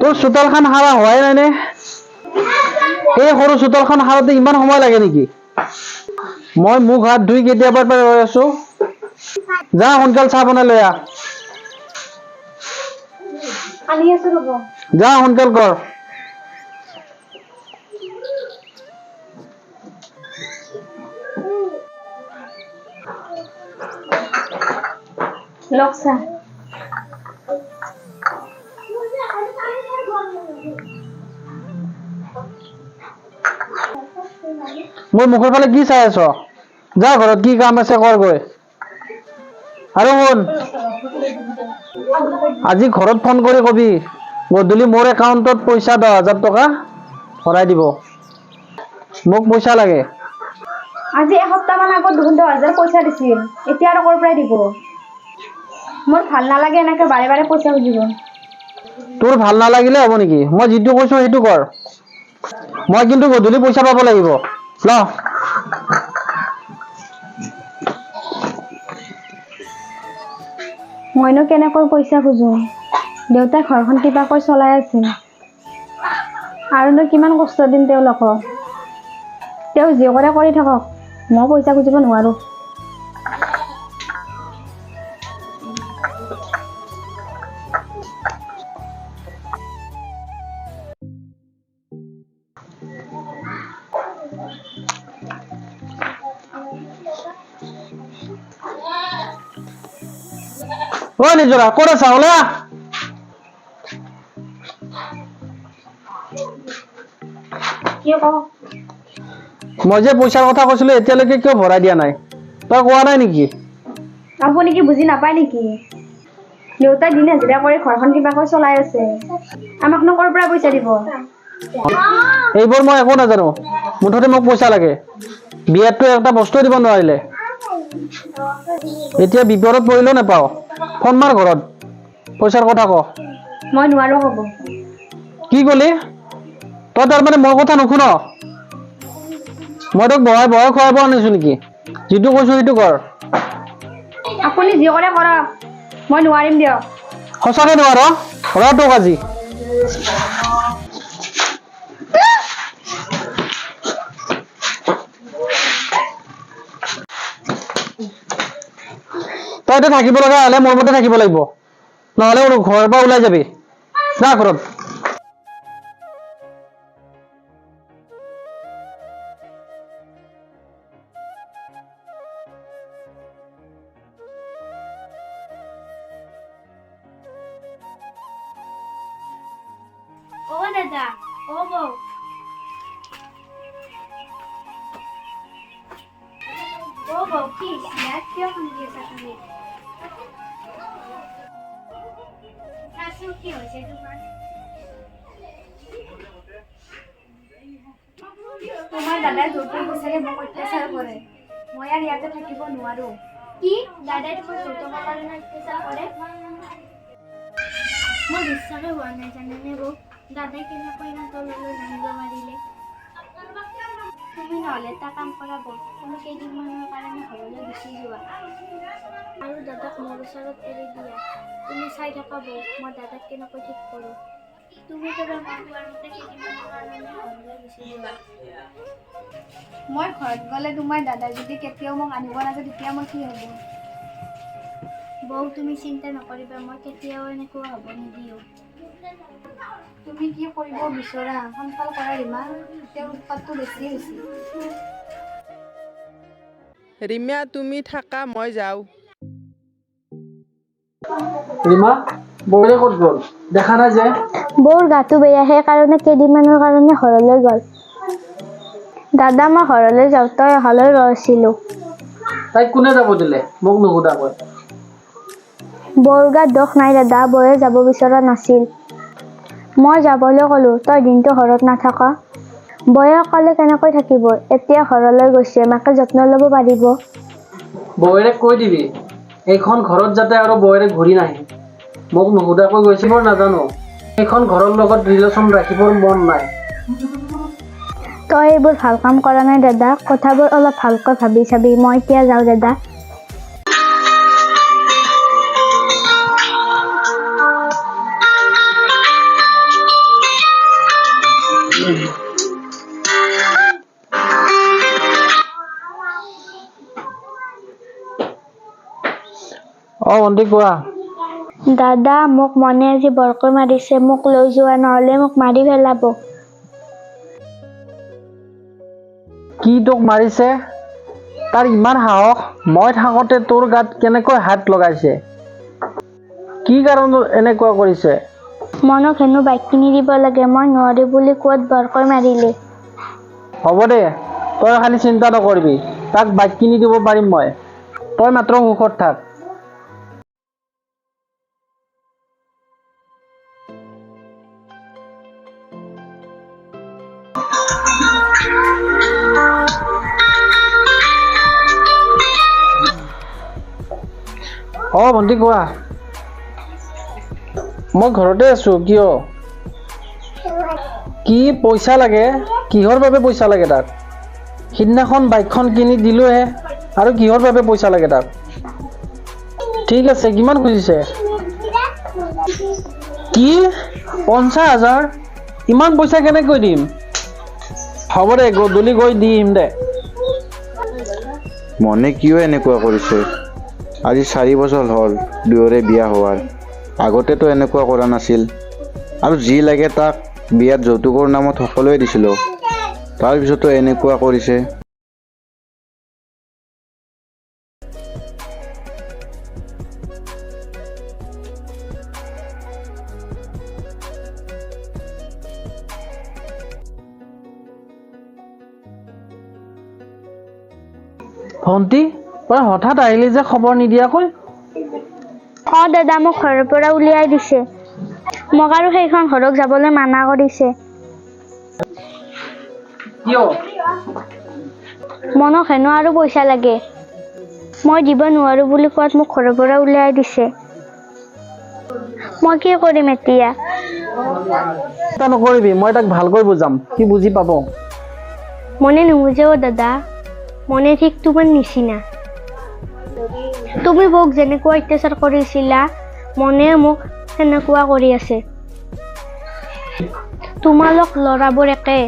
তোৰ চোতালখন সাৰা হোৱাই নাই নে? এই সৰু চোতালখন সাৰোতে ইমান সময় লাগে নেকি? মই মুখ হাত ধুই কেতিয়াবাৰ পৰা ৰৈ আছো। যা সোনকাল চাহ বনাই লৈ আহ। আনি আছো ৰ'ব। যা সোনকাল কৰ। লওক চাহ। মোৰ মুখৰ ফালে কি চাই আছ? যা ঘৰত কি কাম আছে কৰ গৈ। আৰু শুন, আজি ঘৰত ফোন কৰি কবি গধূলি মোৰ একাউণ্টত পইচা 10,000 টকা ভৰাই দিব। মোক পইচা লাগে। আজি এসপ্তাহমান আগত 10,000 পইচা দিছিল, এতিয়া আৰু ক'ৰ পৰাই দিব? মোৰ ভাল নালাগে এনেকে বাৰে বাৰে পইচা খুজিব। তোৰ ভাল নালাগিলে হ'ব নেকি? মই যিটো কৈছো সেইটো কৰ। মই কিন্তু গধূলি পইচা পাব লাগিব। ল। মইনো কেনেকৈ পইচা খুজো? দেউতাই ঘৰখন কিবাকৈ চলাই আছে। আৰুনো কিমান কষ্ট দিম তেওঁলোকক? তেওঁ যি কৰে কৰি থাকক, মই পইচা খুজিব নোৱাৰো। ঐ নিজৰা ক'ত আছা? ওলা। কিয় কওঁ? মই যে পইচাৰ কথা কৈছিলো এতিয়ালৈকে কিয় ভৰাই দিয়া নাই? তই কোৱা নাই নেকি? আপুনি কি বুজি নাপায় নেকি? দেউতাই দিন হাজিৰা কৰি ঘৰখন কিবাকৈ চলাই আছে। আমাকনো ক'ৰ পৰা পইচা দিব? এইবোৰ মই একো নাজানো। মুঠতে মোক পইচা লাগে। বিয়াততো এটা বস্তু দিব নোৱাৰিলে। এতিয়া বিপদত পৰিলেও নাপাওঁ। ফোন মাৰ ঘৰত। পইচাৰ কথা ক। মই নোৱাৰো ক'ব। কি ক'লি? তই তাৰমানে মোৰ কথা নুশুন? মই তোক বহাই বহাই খুৱাব আনিছো নেকি? যিটো কৈছো সেইটো কৰ। আপুনি যি কৰে কৰক, মই নোৱাৰিম দিয়ক। সঁচাকে নোৱাৰ? ৰ তোক আজি। তই এতিয়া থাকিব লগা হ'লে মোৰ মতে থাকিব লাগিব, নহ'লে ঘৰৰ পৰা ওলাই যাবি। যা ঘৰত। অ দাদা, অ বৌ। অ বৌ, কি ইয়াত কিয় কান্দি আছা তুমি? কি হৈছে তোমাৰ? তোমাৰ দাদাই যৌতুক বিচাৰি মোক অত্যাচাৰ কৰে। মই আৰু ইয়াতে থাকিব নোৱাৰো। কি? দাদাই তোমাক যৌতুকৰ কাৰণে অত্যাচাৰ কৰে? মোৰ বিশ্বাসে হোৱা নাই জানেনে বৌ, দাদাই কেনেকৈ ইমান তললৈ নামিব পাৰিলে। তুমি নহ'লে এটা কাম কৰা বৌ, তুমি কেইদিনমানৰ কাৰণে ঘৰলৈ গুচি যোৱা আৰু দাদাক মোৰ ওচৰত এৰি দিয়া। তুমি চাই থাকা বৌ, মই দাদাক কেনেকৈ ঠিক কৰোঁ। তুমি কেৱল মই কোৱাৰ মতে কেইদিনমানৰ কাৰণে ঘৰলৈ গুচি যোৱা। মই ঘৰত গ'লে তোমাৰ দাদাই যদি কেতিয়াও মোক আনিব নাযায়, তেতিয়া মই কি হ'ব? বৌ তুমি চিন্তা নকৰিবা, মই কেতিয়াও এনেকুৱা হ'ব নিদিওঁ। তুমি কি কৰিব বিচৰা সোনকাল কৰা ৰীমা, তেওঁৰ উৎপাতটো বেছি হৈছে। ৰীমা তুমি থাকা, মই যাওঁ। ৰীমা, বৌৰে ক'ত গ'ল? দেখা নাই যে। বৌৰ গাটো বেয়া, সেইকাৰণে কেইদিনমানৰ কাৰণে ঘৰলৈ গ'ল। দাদা মই ঘৰলৈ যাওঁ, তই অহালৈ ৰৈছিলো। তাইক কোনে যাব দিলে মোক নুসুধাকৈ? বৌৰ গাত দোষ নাই দাদা, বৌয়ে যাব বিচৰা নাছিল। মই যাবলৈ ক'লো, তই দিনটো ঘৰত নাথাক। বৌয়ে অকলে কেনেকৈ থাকিব? এতিয়া ঘৰলৈ গৈছে, মাকে যত্ন ল'ব পাৰিব। বৌয়েৰক কৈ দিবি এইখন ঘৰত যাতে আৰু বৌয়েৰে ঘূৰি নাহে। মোক নুসুধাকৈ গৈছে মই নাজানো। এইখন ঘৰৰ লগত ৰিলেশ্যন ৰাখিবৰ মন নাই। তই এইবোৰ ভাল কাম কৰা নাই দাদা, কথাবোৰ অলপ ভালকৈ ভাবি চাবি। মই এতিয়া যাওঁ দাদা। ভণ্টি কোৱা। দাদা মোক মনে আজি বৰকৈ মাৰিছে, মোক লৈ যোৱা নহ'লে মোক মাৰি পেলাব। কি তোক মাৰিছে? তাৰ ইমান সাহস, মই থাকোঁতে তোৰ গাত কেনেকৈ হাত লগাইছে? কি কাৰণত এনেকুৱা কৰিছে? মনক হেনো বাইক কিনি দিব লাগে, মই নোৱাৰো বুলি কোৱাত বৰকৈ মাৰিলে। হ'ব দে, তই খালি চিন্তা নকৰিবি, তাক বাইক কিনি দিব পাৰিম মই। তই মাত্ৰ সুখত থাক। ভণ্টি কোৱা। মই ঘৰতে আছো, কিয়? কি পইচা লাগে? কিহৰ বাবে পইচা লাগে তাক? সিদিনাখন বাইকখন কিনি দিলোহে, আৰু কিহৰ বাবে পইচা লাগে তাক? ঠিক আছে, কিমান খুজিছে? কি 50,000? ইমান পইচা কেনেকৈ দিম? হ'ব দে, গধূলি গৈ দিম দে। মনে কিয় এনেকুৱা কৰিছে? আজি 4 বছৰ হ'ল দুয়োৰে বিয়া হোৱাৰ। আগতেতো এনেকুৱা কৰা নাছিল। আৰু যি লাগে তাক বিয়াত যৌতুকৰ নামত সকলোৱে দিছিলোঁ, তাৰপিছতো এনেকুৱা কৰিছে। ভণ্টি, তই হঠাৎ আহিলি যে খবৰ নিদিয়াকৈ? দাদা মোক ঘৰৰ পৰা উলিয়াই দিছে, মোক আৰু সেইখন ঘৰক যাবলৈ মানা কৰিছে। কিয়? মনক হেনো আৰু পইচা লাগে, মই দিব নোৱাৰো বুলি কোৱাত মোক ঘৰৰ পৰা উলিয়াই দিছে। মই কি কৰিম এতিয়া? চিন্তা নকৰিবি, মই তাক ভালকৈ বুজাম, সি বুজি পাব। মনে নুবুজেও দাদা, মনে ঠিক তোমাৰ নিচিনা। তুমি মোক যেনেকুৱা অত্যাচাৰ কৰিছিলা, মনে মোক সেনেকুৱা কৰি আছে। তোমালোক ল'ৰাবোৰ একে।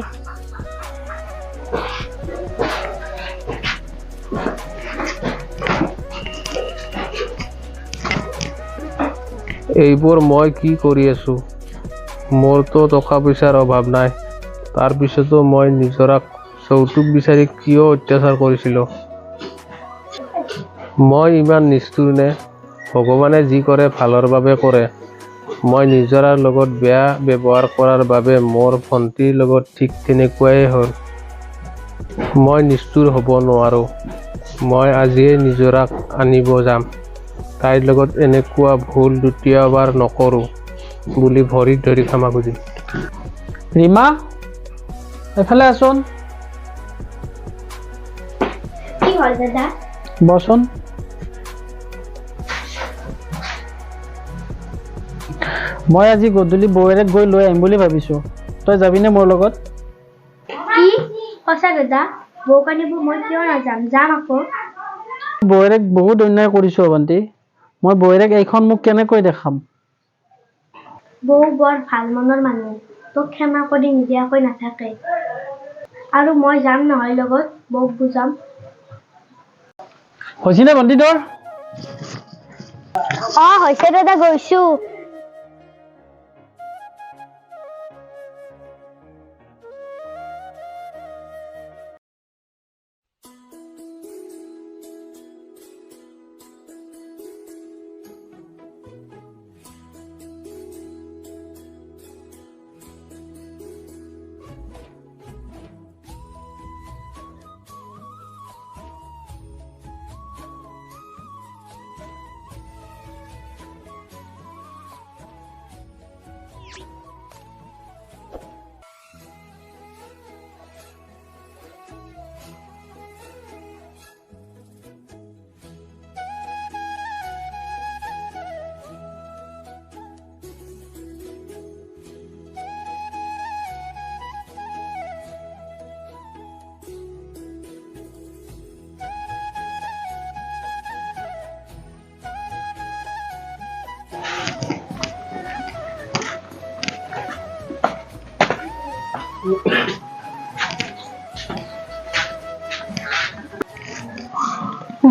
এইবোৰ মই কি কৰি আছো? মোৰতো টকা পইচাৰ অভাৱ নাই, তাৰপিছতো মই নিজৰাক যৌতুক বিচাৰি কিয় অত্যাচাৰ কৰিছিলোঁ? মই ইমান নিষ্ঠুৰ নে? ভগৱানে যি কৰে ভালৰ বাবে কৰে। মই নিজৰাৰ লগত বেয়া ব্যৱহাৰ কৰাৰ বাবে মোৰ ভণ্টিৰ লগত ঠিক তেনেকুৱাই হ'ল। মই নিষ্ঠুৰ হ'ব নোৱাৰোঁ। মই আজিয়ে নিজৰাক আনিব যাম। তাইৰ লগত এনেকুৱা ভুল দ্বিতীয়বাৰ নকৰোঁ বুলি ভৰিত ধৰি ক্ষমা খুজিম। ৰীমা, এফালে আছোন। কি হ'ল দাদা? বচোন। মই আজি গধূলি বৌৱেৰক গৈ লৈ আহিম বুলি ভাবিছোঁ। তই যাবিনে মোৰ লগত? কি সঁচা দাদা? বৌক আনিব মই কিয় নাযাম? যাম আকৌ। বৌৱেৰক বহুত অন্যায় কৰিছোঁ ভণ্টি। মই বৌৱেৰক এইখন মোক কেনেকৈ দেখাম? বৌ বৰ ভাল মনৰ মানুহ, তোক ক্ষমা কৰি নিদিয়াকৈ নাথাকে। আৰু মই যাম নহয় লগত, বৌক বুজাম। হৈছিনে ভণ্টি তোৰ? হৈছে দাদা, গৈছো।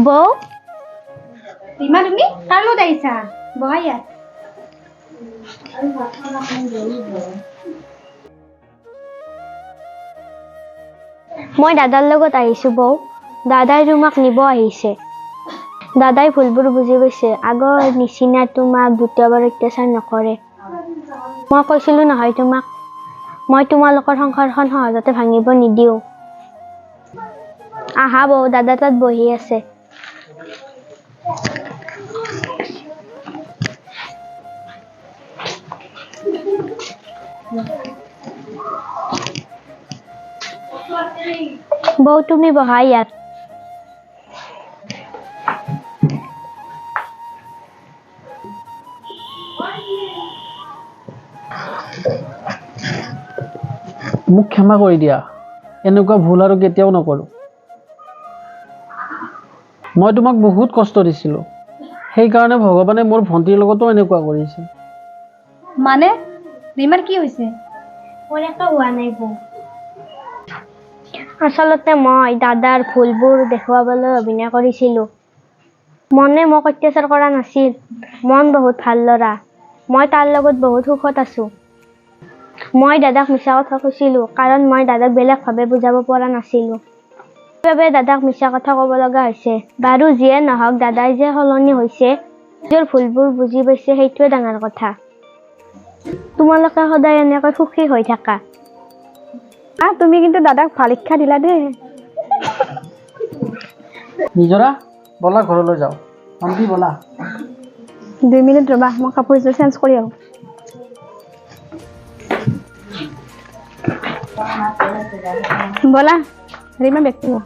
বৌ, ৰীমা তুমি কাৰ লগত আহিছা বহা ইয়াত মই দাদাৰ লগত আহিছোঁ বৌ। দাদাই তোমাক নিব আহিছে। দাদাই ভুলবোৰ বুজি পাইছে। আগৰ নিচিনা তোমাক দ্বিতীয়বাৰ অত্যাচাৰ নকৰে। মই কৈছিলোঁ নহয় তোমাক, মই তোমালোকৰ সংসাৰখন সহজতে ভাঙিব নিদিওঁ। আহা বৌ, দাদা তাত বহি আছে। বৌ তুমি বহা ইয়াত। মোক ক্ষমা কৰি দিয়া, এনেকুৱা ভুল আৰু কেতিয়াও নকৰোঁ। মই তোমাক বহুত কষ্ট দিছিলোঁ, সেইকাৰণে ভগৱানে মোৰ ভণ্টিৰ লগতো এনেকুৱা কৰিছে। মানে ৰীমাৰ কি হৈছে মোৰ একো হোৱা নাই বৌ। আচলতে মই দাদাৰ ভুলবোৰ দেখুৱাবলৈ অভিনয় কৰিছিলোঁ। মনে মোক অত্যাচাৰ কৰা নাছিল। মন বহুত ভাল ল'ৰা। মই তাৰ লগত বহুত সুখত আছোঁ। মই দাদাক মিছা কথা কৈছিলোঁ, কাৰণ মই দাদাক বেলেগভাৱে বুজাব পৰা নাছিলোঁ। সেইবাবে দাদাক মিছা কথা ক'ব লগা হৈছে। বাৰু যিয়ে নহওক, দাদাই যে সলনি হৈছে, নিজৰ ভুলবোৰ বুজি পাইছে, সেইটোৱে ডাঙৰ কথা। তোমালোকে সদায় এনেকৈ সুখী হৈ থাকা। তুমি কিন্তু দাদাক ভাল শিক্ষা দিলা দেই। নিজৰা, ব'লা ঘৰলৈ যাওঁ। ভণ্টি ব'লা। 2 মিনিট ৰ'বা, মই কাপোৰযোৰ চেঞ্জ কৰি আহোঁ। ব'লা, ৰীমা বেগটো লোৱা।